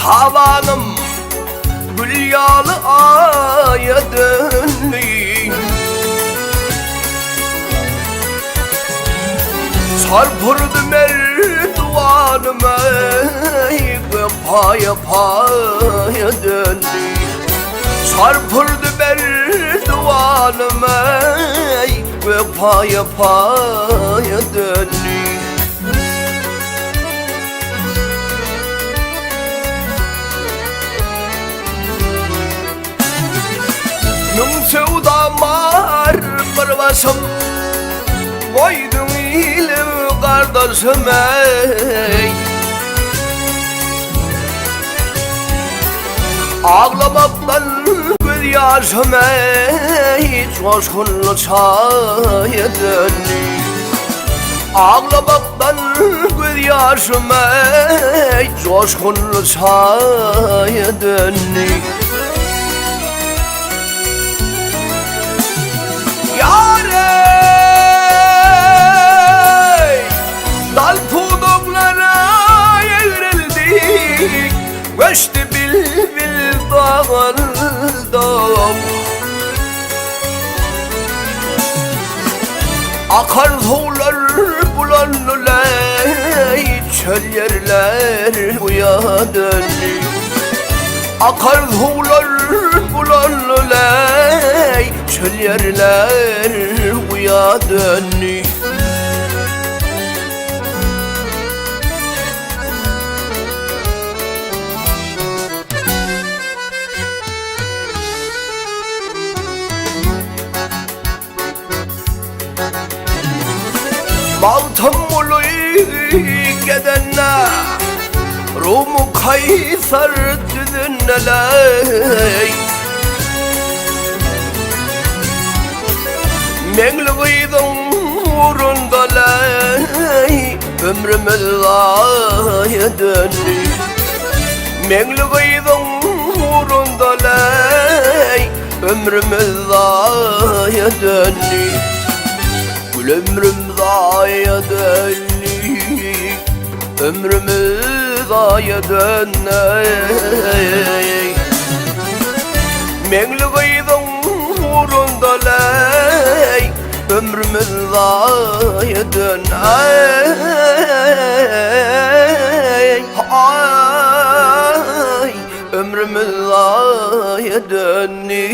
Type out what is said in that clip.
Tavanım gül yağlı aya döndü. Çarpırdı merdivanım ey, paya paya döndü. Çarpırdı merdivanım ey, paya paya döndü. Nung sevdamar barbaşım, koydun ilim kardeşim ey. Ağlamaktan göz yaşım ey, coşkunlu çaya döndü. Ağlamaktan göz yaşım ey, coşkunlu çaya döndü. Dal puduklara evrildik, göçtü bilbil dağıldım. Akar sular bulanlı ey, çöl yerler uya döndü. Akar sular bulanlı ey, çöl yerler uya döndü. Maltamulu gedenne, Rumu Kaysar düdüneley. Mengliğidin uğrundaley, ömrümüz aya döndü. Mengliğidin uğrundaley, ömrümüz aya döndü. Gül ömrüm aya döndü, ömrümüz aya döndü. Mengliğidin uğrundaley, ömrümüz aya döndü. Ay, ömrümüz aya döndü.